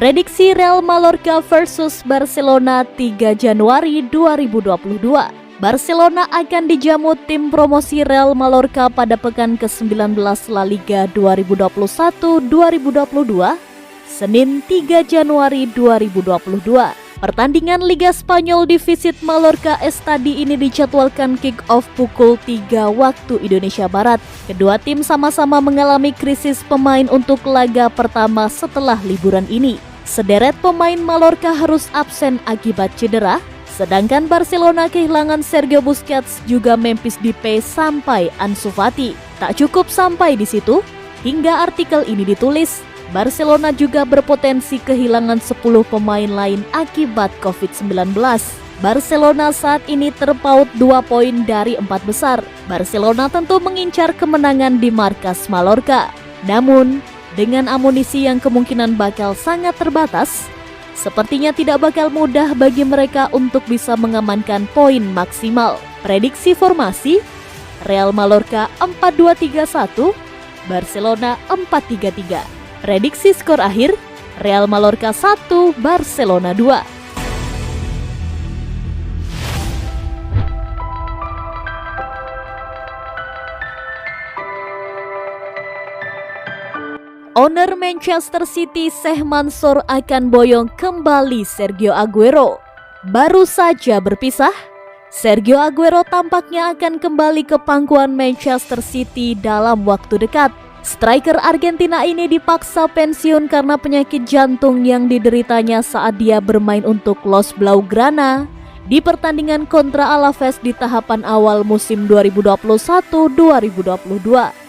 Prediksi Real Mallorca versus Barcelona 3 Januari 2022. Barcelona akan dijamu tim promosi Real Mallorca pada pekan ke-19 La Liga 2021-2022, Senin 3 Januari 2022. Pertandingan Liga Spanyol di Visit Mallorca Estadi ini dijadwalkan kick-off pukul 3 waktu Indonesia Barat. Kedua tim sama-sama mengalami krisis pemain untuk laga pertama setelah liburan ini. Sederet pemain Mallorca harus absen akibat cedera, sedangkan Barcelona kehilangan Sergio Busquets juga Memphis Depay sampai Ansu Fati. Tak cukup sampai di situ, hingga artikel ini ditulis, Barcelona juga berpotensi kehilangan 10 pemain lain akibat COVID-19. Barcelona saat ini terpaut 2 poin dari 4 besar. Barcelona tentu mengincar kemenangan di markas Mallorca. Namun, dengan amunisi yang kemungkinan bakal sangat terbatas, sepertinya tidak bakal mudah bagi mereka untuk bisa mengamankan poin maksimal. Prediksi formasi, Real Mallorca 4-2-3-1, Barcelona 4-3-3. Prediksi skor akhir, Real Mallorca 1, Barcelona 2. Owner Manchester City Sheikh Mansour akan boyong kembali Sergio Aguero. Baru saja berpisah, Sergio Aguero tampaknya akan kembali ke pangkuan Manchester City dalam waktu dekat. Striker Argentina ini dipaksa pensiun karena penyakit jantung yang dideritanya saat dia bermain untuk Los Blaugrana di pertandingan kontra Alaves di tahapan awal musim 2021-2022.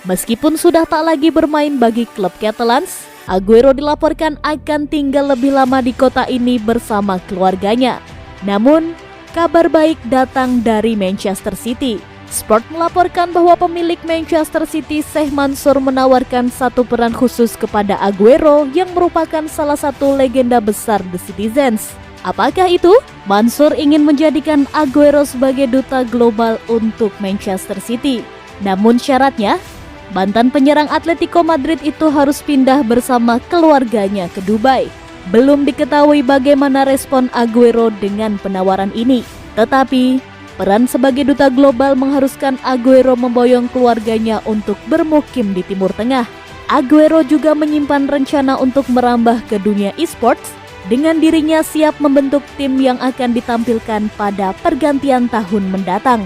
Meskipun sudah tak lagi bermain bagi klub Catalans, Aguero dilaporkan akan tinggal lebih lama di kota ini bersama keluarganya. Namun, kabar baik datang dari Manchester City. Sport melaporkan bahwa pemilik Manchester City Sheikh Mansour menawarkan satu peran khusus kepada Aguero yang merupakan salah satu legenda besar The Citizens. Apakah itu? Mansour ingin menjadikan Aguero sebagai duta global untuk Manchester City. Namun syaratnya, mantan penyerang Atletico Madrid itu harus pindah bersama keluarganya ke Dubai. Belum diketahui bagaimana respon Aguero dengan penawaran ini. Tetapi, peran sebagai duta global mengharuskan Aguero memboyong keluarganya untuk bermukim di Timur Tengah. Aguero juga menyimpan rencana untuk merambah ke dunia e-sports, dengan dirinya siap membentuk tim yang akan ditampilkan pada pergantian tahun mendatang.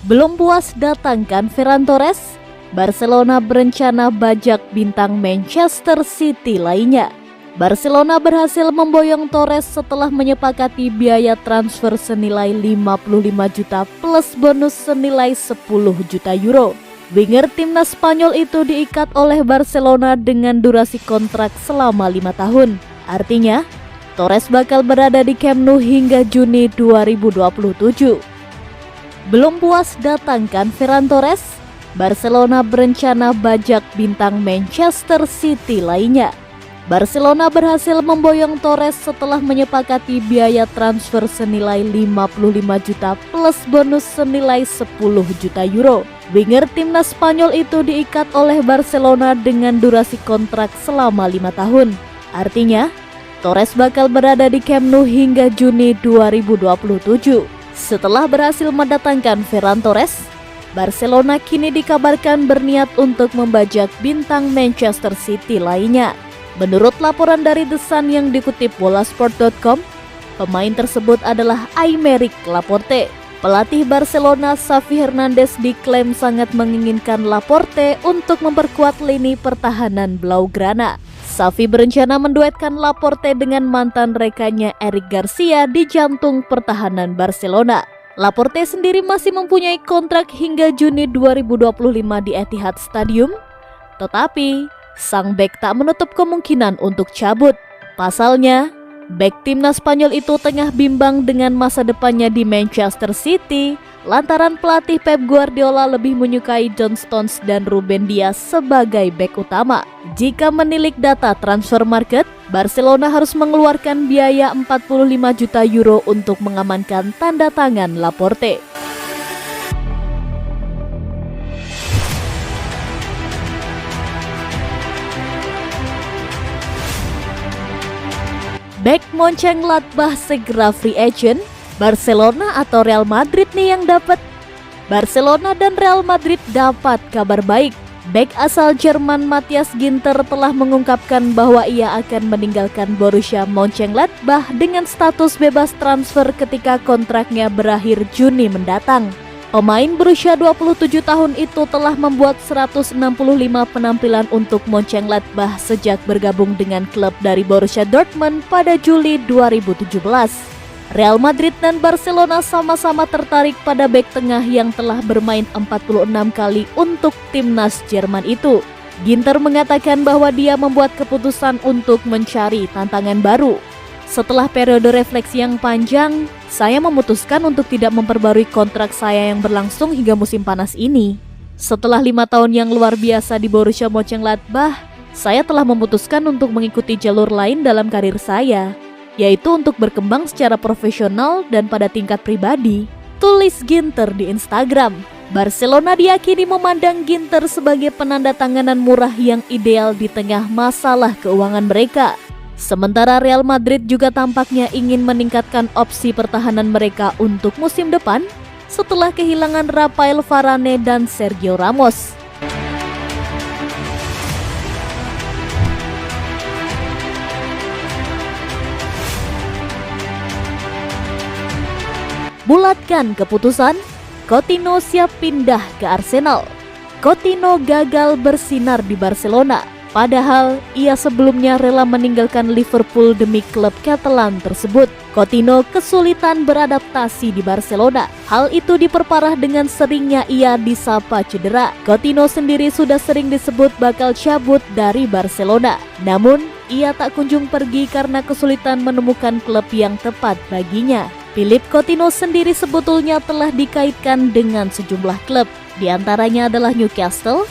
Belum puas datangkan Ferran Torres, Barcelona berencana bajak bintang Manchester City lainnya. Barcelona berhasil memboyong Torres setelah menyepakati biaya transfer senilai 55 juta plus bonus senilai 10 juta euro. Winger timnas Spanyol itu diikat oleh Barcelona dengan durasi kontrak selama 5 tahun. Artinya, Torres bakal berada di Camp Nou hingga Juni 2027. Belum puas datangkan Ferran Torres, Barcelona berencana bajak bintang Manchester City lainnya. Barcelona berhasil memboyong Torres setelah menyepakati biaya transfer senilai 55 juta plus bonus senilai 10 juta euro. Winger timnas Spanyol itu diikat oleh Barcelona dengan durasi kontrak selama 5 tahun. Artinya, Torres bakal berada di Camp Nou hingga Juni 2027. Setelah berhasil mendatangkan Ferran Torres, Barcelona kini dikabarkan berniat untuk membajak bintang Manchester City lainnya. Menurut laporan dari The Sun yang dikutip bolasport.com, pemain tersebut adalah Aymeric Laporte. Pelatih Barcelona Xavi Hernandez diklaim sangat menginginkan Laporte untuk memperkuat lini pertahanan Blaugrana. Xavi berencana menduetkan Laporte dengan mantan rekannya Eric Garcia di jantung pertahanan Barcelona. Laporte sendiri masih mempunyai kontrak hingga Juni 2025 di Etihad Stadium, tetapi sang bek tak menutup kemungkinan untuk cabut. Pasalnya, bek timnas Spanyol itu tengah bimbang dengan masa depannya di Manchester City lantaran pelatih Pep Guardiola lebih menyukai John Stones dan Ruben Dias sebagai bek utama. Jika menilik data transfer market, Barcelona harus mengeluarkan biaya 45 juta euro untuk mengamankan tanda tangan Laporte. Bek Mönchengladbach segera free agent, Barcelona atau Real Madrid nih yang dapat? Barcelona dan Real Madrid dapat kabar baik. Bek asal Jerman Matthias Ginter telah mengungkapkan bahwa ia akan meninggalkan Borussia Mönchengladbach dengan status bebas transfer ketika kontraknya berakhir Juni mendatang. Pemain berusia 27 tahun itu telah membuat 165 penampilan untuk Mönchengladbach sejak bergabung dengan klub dari Borussia Dortmund pada Juli 2017. Real Madrid dan Barcelona sama-sama tertarik pada bek tengah yang telah bermain 46 kali untuk timnas Jerman itu. Ginter mengatakan bahwa dia membuat keputusan untuk mencari tantangan baru. Setelah periode refleksi yang panjang, saya memutuskan untuk tidak memperbarui kontrak saya yang berlangsung hingga musim panas ini. Setelah 5 tahun yang luar biasa di Borussia Mönchengladbach, saya telah memutuskan untuk mengikuti jalur lain dalam karir saya, yaitu untuk berkembang secara profesional dan pada tingkat pribadi, tulis Ginter di Instagram. Barcelona diyakini memandang Ginter sebagai penanda tanganan murah yang ideal di tengah masalah keuangan mereka. Sementara Real Madrid juga tampaknya ingin meningkatkan opsi pertahanan mereka untuk musim depan setelah kehilangan Rafael Varane dan Sergio Ramos. Bulatkan keputusan, Coutinho siap pindah ke Arsenal. Coutinho gagal bersinar di Barcelona, padahal ia sebelumnya rela meninggalkan Liverpool demi klub Catalan tersebut. Coutinho kesulitan beradaptasi di Barcelona. Hal itu diperparah dengan seringnya ia disapa cedera. Coutinho sendiri sudah sering disebut bakal cabut dari Barcelona. Namun, ia tak kunjung pergi karena kesulitan menemukan klub yang tepat baginya. Philippe Coutinho sendiri sebetulnya telah dikaitkan dengan sejumlah klub. Di antaranya adalah Newcastle,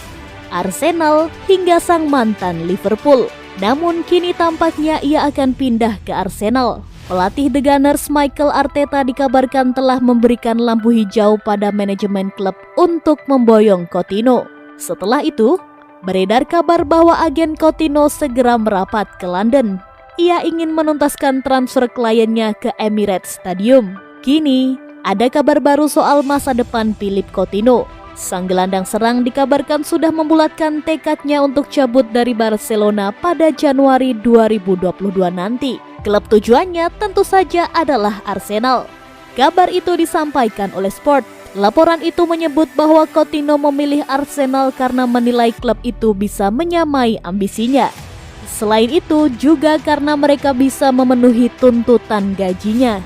Arsenal, hingga sang mantan Liverpool. Namun kini tampaknya ia akan pindah ke Arsenal. Pelatih The Gunners Mikel Arteta dikabarkan telah memberikan lampu hijau pada manajemen klub untuk memboyong Coutinho. Setelah itu, beredar kabar bahwa agen Coutinho segera merapat ke London. Ia ingin menuntaskan transfer kliennya ke Emirates Stadium. Kini, ada kabar baru soal masa depan Philippe Coutinho. Sang gelandang serang dikabarkan sudah membulatkan tekadnya untuk cabut dari Barcelona pada Januari 2022 nanti. Klub tujuannya tentu saja adalah Arsenal. Kabar itu disampaikan oleh Sport. Laporan itu menyebut bahwa Coutinho memilih Arsenal karena menilai klub itu bisa menyamai ambisinya. Selain itu juga karena mereka bisa memenuhi tuntutan gajinya.